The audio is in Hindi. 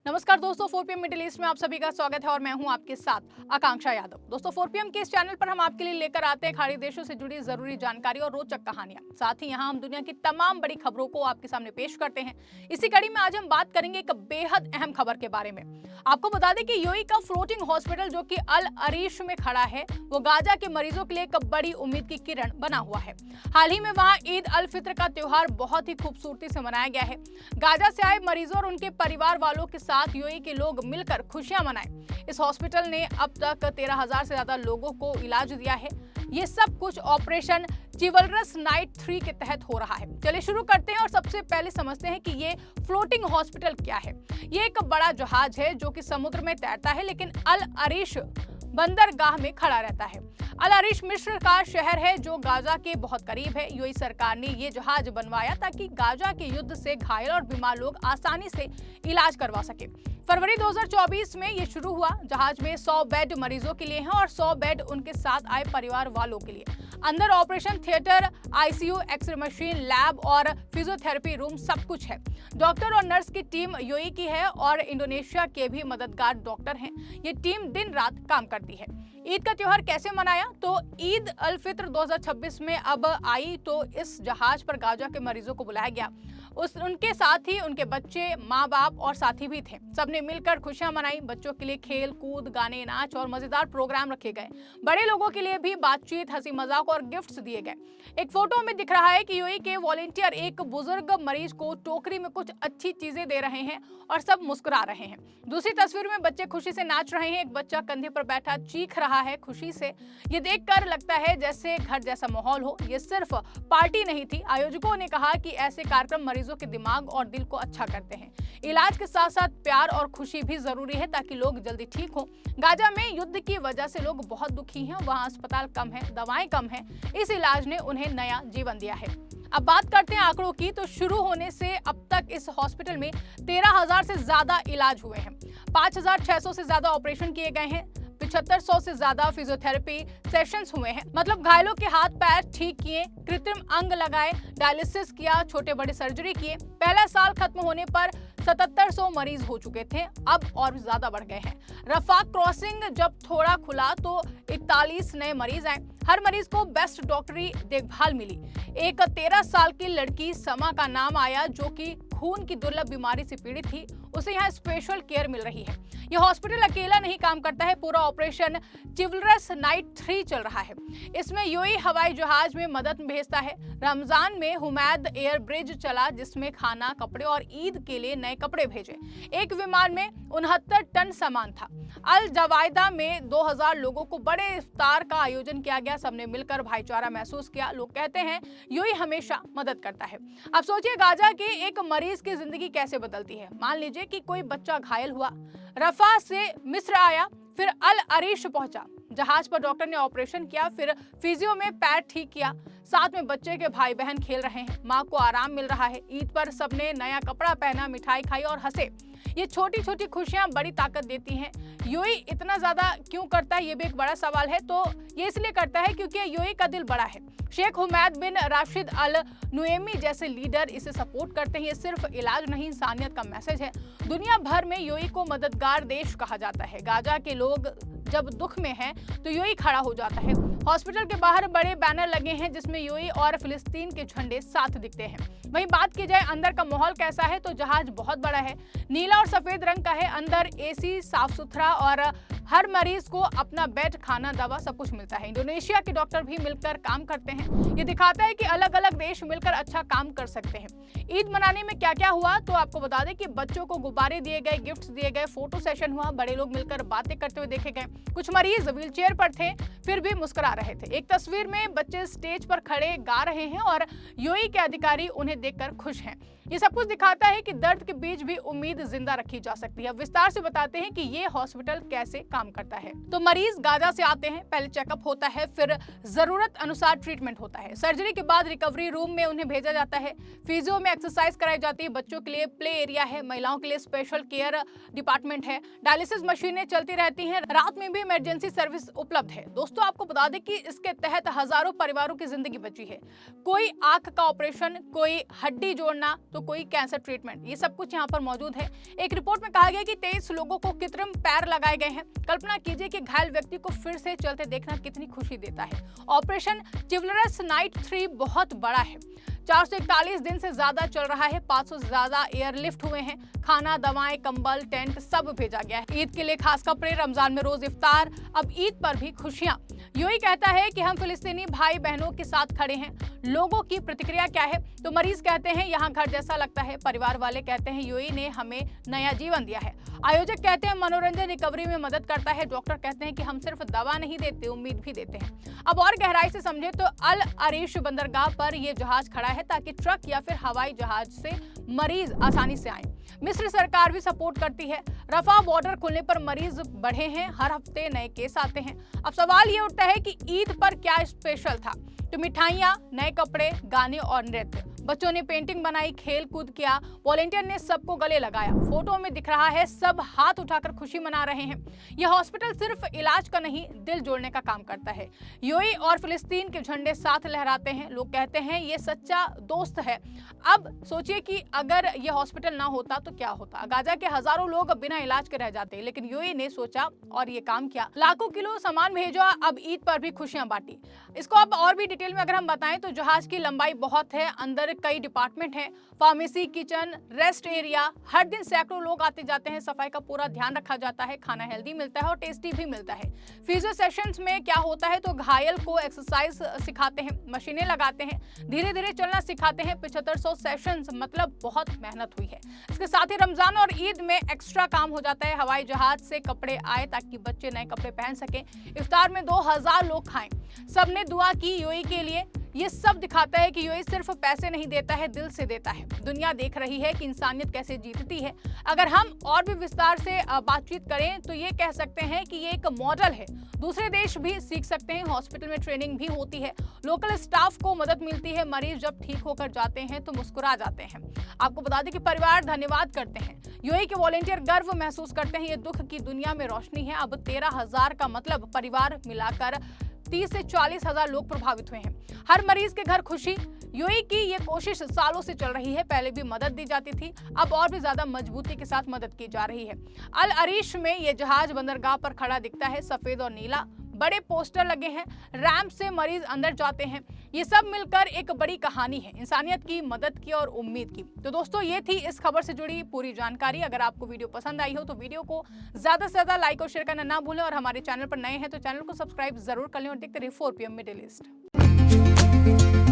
नमस्कार दोस्तों, 4PM मिडिल ईस्ट में आप सभी का स्वागत है और मैं हूं आपके साथ आकांक्षा यादव। दोस्तों 4PM के इस चैनल पर हम आपके लिए लेकर आते हैं खाड़ी देशों से जुड़ी जरूरी जानकारी और रोचक कहानियां। साथ ही यहां हम दुनिया की तमाम बड़ी खबरों को आपके सामने पेश करते हैं। इसी कड़ी में आज हम बात करेंगे एक बेहद अहम खबर के बारे में। आपको बता दें कि यूएई का फ्लोटिंग हॉस्पिटल जो कि अल अरीश में खड़ा है, वो गाजा के मरीजों के लिए एक बड़ी उम्मीद की किरण बना हुआ है। हाल ही में वहां ईद अल फित्र का त्योहार बहुत ही खूबसूरती से मनाया गया है। गाजा से आए मरीजों और उनके परिवार वालों के साथ यूएई के लोग मिलकर खुशियां मनाएं। इस हॉस्पिटल ने अब तक 13,000 से ज्यादा लोगों को इलाज दिया है। ये सब कुछ ऑपरेशन चिवलरस नाइट 3 के तहत हो रहा है। चलिए शुरू करते हैं और सबसे पहले समझते हैं कि ये फ्लोटिंग हॉस्पिटल क्या है। ये एक बड़ा जहाज है जो कि समुद्र में तैरता है, लेकिन अल अरीश बंदरगाह में खड़ा रहता है। अल अरीश मिस्र का शहर है जो गाजा के बहुत करीब है। यूएई सरकार ने ये जहाज बनवाया ताकि गाजा के युद्ध से घायल और बीमार लोग आसानी से इलाज करवा सके। फरवरी 2024 में ये शुरू हुआ। जहाज में 100 बेड मरीजों के लिए हैं और 100 बेड उनके साथ आए परिवार वालों के लिए। अंदर operation theatre, ICU, x-ray machine, lab और फिजियोथेरेपी रूम सब कुछ है। डॉक्टर और नर्स की टीम यूएई की है और इंडोनेशिया के भी मददगार डॉक्टर हैं। ये टीम दिन रात काम करती है। ईद का त्योहार कैसे मनाया? तो ईद अल फित्र 2026 में अब आई तो इस जहाज पर गाजा के मरीजों को बुलाया गया। उनके साथ ही उनके बच्चे, माँ बाप और साथी भी थे। सबने मिलकर खुशियां मनाई। बच्चों के लिए खेल कूद, गाने, नाच और मजेदार प्रोग्राम रखे गए। बड़े लोगों के लिए भी बातचीत, हंसी मजाक और गिफ्ट्स दिए गए। एक फोटो में दिख रहा है कि यूएई के वॉलंटियर एक बुजुर्ग मरीज को टोकरी में कुछ अच्छी चीजें दे रहे हैं और सब मुस्कुरा रहे हैं। दूसरी तस्वीर में बच्चे खुशी से नाच रहे हैं। एक बच्चा कंधे पर बैठा चीख रहा है खुशी से। ये देखकर लगता है जैसे घर जैसा माहौल हो। ये सिर्फ पार्टी नहीं थी। आयोजकों ने कहा कि ऐसे कार्यक्रम मरीजों के दिमाग और दिल को अच्छा करते हैं। इलाज के साथ साथ प्यार और खुशी भी जरूरी है ताकि लोग जल्दी ठीक हो। गाजा में युद्ध की वजह से लोग बहुत दुखी हैं। वहाँ अस्पताल कम है, दवाएं कम हैं। इस इलाज ने उन्हें नया जीवन दिया है। अब बात करते हैं आंकड़ों की। तो शुरू होने से अब तक इस हॉस्पिटल में 13,000 से ज्यादा इलाज हुए हैं। 5,600 से ज्यादा ऑपरेशन किए गए हैं। 7500 से ज्यादा फिजियोथेरेपी सेशंस हुए हैं। मतलब घायलों के हाथ पैर ठीक किए, कृत्रिम अंग लगाए, डायलिसिस किया, छोटे बड़े सर्जरी किए। पहला साल खत्म होने पर 7700 मरीज हो चुके थे। अब और ज्यादा बढ़ गए हैं। रफा क्रॉसिंग जब थोड़ा खुला तो 41 नए मरीज आए। हर मरीज को बेस्ट डॉक्टरी देखभाल मिली। एक 13 साल की लड़की समा का नाम आया जो कि खून की दुर्लभ बीमारी से पीड़ित थी। उसे यहाँ स्पेशल केयर मिल रही है। यह हॉस्पिटल अकेला नहीं काम करता है। पूरा ऑपरेशन चिवलरस नाइट 3 चल रहा है। इसमें यूएई हवाई जहाज में मदद भेजता है। रमजान में हुमैद एयर ब्रिज चला जिसमें खाना, कपड़े और ईद के लिए नए कपड़े भेजे। एक विमान में 69 टन सामान था। अल जवायदा में 2000 लोगों को बड़े इफ्तार का आयोजन किया गया। सबने मिलकर भाईचारा महसूस किया। लोग कहते हैं यूएई हमेशा मदद करता है। अब सोचिए गाजा के एक मरीज की जिंदगी कैसे बदलती है। मान लीजिए कि कोई बच्चा घायल हुआ, रफा से मिस्र आया, फिर अल अरीश पहुंचा। जहाज पर डॉक्टर ने ऑपरेशन किया, फिर फिजियो में पैर ठीक किया। साथ में बच्चे के भाई बहन खेल रहे हैं। माँ को आराम मिल रहा है। ईद पर सबने नया कपड़ा पहना, मिठाई खाई और हंसे। ये छोटी छोटी खुशियां बड़ी ताकत देती हैं। यूएई इतना ज्यादा क्यों करता है, ये भी एक बड़ा सवाल है। तो ये इसलिए करता है क्योंकि यूएई का दिल बड़ा है। शेख हुमैद बिन राशिद अल नुएमी जैसे लीडर इसे सपोर्ट करते हैं। ये सिर्फ इलाज नहीं, इंसानियत का मैसेज है। दुनिया भर में यूएई को मददगार देश कहा जाता है। गाजा के लोग जब दुख में हैं तो यूएई खड़ा हो जाता है। हॉस्पिटल के बाहर बड़े बैनर लगे हैं जिसमें यूएई और फिलिस्तीन के झंडे साथ दिखते हैं। वहीं बात की जाए अंदर का माहौल कैसा है, तो जहाज बहुत बड़ा है। नीला और सफेद रंग का है। अंदर एसी, साफ सुथरा और हर मरीज को अपना बेड, खाना, दवा सब कुछ मिलता है। इंडोनेशिया के डॉक्टर भी मिलकर काम करते हैं। ये दिखाता है कि अलग अलग देश मिलकर अच्छा काम कर सकते हैं। ईद मनाने में क्या क्या हुआ, तो आपको बता दें कि बच्चों को गुब्बारे दिए गए, गिफ्ट्स दिए गए, फोटो सेशन हुआ, बड़े लोग मिलकर बातें करते हुए देखे गए। कुछ मरीज व्हीलचेयर पर थे फिर भी मुस्कुरा रहे थे। एक तस्वीर में बच्चे स्टेज पर खड़े गा रहे हैं और यूएई के अधिकारी उन्हें देखकर खुश हैं। ये सब कुछ दिखाता है कि दर्द के बीच भी उम्मीद जिंदा रखी जा सकती है। विस्तार से बताते हैं कि ये हॉस्पिटल कैसे काम करता है। तो मरीज गाजा से आते हैं, पहले चेकअप होता है, फिर जरूरत अनुसार ट्रीटमेंट होता है। सर्जरी के बाद रिकवरी रूम में उन्हें भेजा जाता है। फिजियो में एक्सरसाइज कराई जाती है, बच्चों के लिए प्ले एरिया है, महिलाओं के लिए स्पेशल केयर डिपार्टमेंट है, डायलिसिस मशीनें चलती रहती हैं, रात में भी इमरजेंसी सर्विस उपलब्ध है। दोस्तों आपको बता दें कि इसके तहत हजारों परिवारों की जिंदगी बची है। कोई आंख का ऑपरेशन, कोई हड्डी जोड़ना, तो कोई कैंसर ट्रीटमेंट, ये सब कुछ यहाँ पर मौजूद है। एक रिपोर्ट में कहा गया कि 23 लोगों को कृत्रिम पैर लगाए गए हैं। कल्पना कीजिए कि घायल व्यक्ति को फिर से चलते देखना कितनी खुशी देता है। ऑपरेशन चिवलरस नाइट 3 बहुत बड़ा है। 441 दिन से ज्यादा चल रहा है। 500 से ज्यादा एयरलिफ्ट हुए हैं। खाना, दवाएं, कंबल, टेंट सब भेजा गया है। ईद के लिए खास कपड़े, रमजान में रोज इफ्तार, अब ईद पर भी खुशियां। यूएई कहता है कि हम फिलिस्तीनी भाई बहनों के साथ खड़े हैं। लोगों की प्रतिक्रिया क्या है? तो मरीज कहते हैं यहाँ घर जैसा लगता है। परिवार वाले कहते हैं यूएई ने हमें नया जीवन दिया है। आयोजक कहते हैं मनोरंजन रिकवरी में मदद करता है। डॉक्टर कहते हैं कि हम सिर्फ दवा नहीं देते, उम्मीद भी देते हैं। अब और गहराई से समझे तो अल अरीश बंदरगाह पर यह जहाज खड़ा है ताकि ट्रक या फिर हवाई जहाज से मरीज आसानी से आए। मिस्र सरकार भी सपोर्ट करती है। रफा बॉर्डर खुलने पर मरीज बढ़े हैं, हर हफ्ते नए केस आते हैं। अब सवाल ये उठता है कि ईद पर क्या स्पेशल था? तो मिठाइयाँ, नए कपड़े, गाने और नृत्य। बच्चों ने पेंटिंग बनाई, खेल कूद किया, वॉलेंटियर ने सबको गले लगाया। फोटो में दिख रहा है सब हाथ उठाकर खुशी मना रहे हैं। यह हॉस्पिटल सिर्फ इलाज का नहीं, दिल जोड़ने का काम करता है। यूएई और फिलिस्तीन के झंडे साथ लहराते हैं। लोग कहते हैं ये सच्चा दोस्त है। अब सोचिए कि अगर यह हॉस्पिटल ना होता तो क्या होता। गाजा के हजारों लोग बिना इलाज के रह जाते, लेकिन यूएई ने सोचा और ये काम किया। लाखों किलो सामान भेजा, अब ईद पर भी खुशियां बांटी। इसको अब और भी डिटेल में अगर हम बताएं तो जहाज की लंबाई बहुत है, अंदर कई डिपार्टमेंट हैं, फार्मेसी, किचन, रेस्ट एरिया। हर दिन सैकड़ों लोग आते जाते हैं। सफाई का पूरा ध्यान रखा जाता है। खाना हेल्दी मिलता है और टेस्टी भी मिलता है। फिजियो सेशंस में क्या होता है तो घायल को एक्सरसाइज सिखाते हैं, मशीनें लगाते हैं, धीरे धीरे चलना सिखाते हैं। 7500 सेशंस, मतलब बहुत मेहनत हुई है। इसके साथ ही रमजान और ईद में एक्स्ट्रा काम हो जाता है। हवाई जहाज से कपड़े आए ताकि बच्चे नए कपड़े पहन सकें। इफ्तार में 2000 लोग खाएं। सबने दुआ की यूएई के लिए। ये सब दिखाता है कि यूएई सिर्फ पैसे नहीं देता है, दिल से देता है। दुनिया देख रही है कि इंसानियत कैसे जीतती है। अगर हम और भी विस्तार से बातचीत करें तो ये कह सकते हैं कि ये एक मॉडल है। दूसरे देश भी सीख सकते हैं। हॉस्पिटल में ट्रेनिंग भी होती है, लोकल स्टाफ को मदद मिलती है। मरीज जब ठीक होकर जाते हैं तो मुस्कुरा जाते हैं। आपको बता दें कि परिवार धन्यवाद करते हैं। यूएई के वॉलेंटियर गर्व महसूस करते हैं। ये दुख की दुनिया में रोशनी है। अब 13,000 का मतलब परिवार मिलाकर 30 से 40 हजार लोग प्रभावित हुए हैं। हर मरीज के घर खुशी। यूएई की ये कोशिश सालों से चल रही है। पहले भी मदद दी जाती थी, अब और भी ज्यादा मजबूती के साथ मदद की जा रही है। अल अरीश में ये जहाज बंदरगाह पर खड़ा दिखता है, सफेद और नीला। बड़े पोस्टर लगे हैं, रैंप से मरीज अंदर जाते हैं। ये सब मिलकर एक बड़ी कहानी है, इंसानियत की, मदद की और उम्मीद की। तो दोस्तों ये थी इस खबर से जुड़ी पूरी जानकारी। अगर आपको वीडियो पसंद आई हो तो वीडियो को ज्यादा से ज्यादा लाइक और शेयर करना ना भूलें, और हमारे चैनल पर नए हैं तो चैनल को सब्सक्राइब जरूर कर लें और देखते रहिए 4PM मिडिल ईस्ट।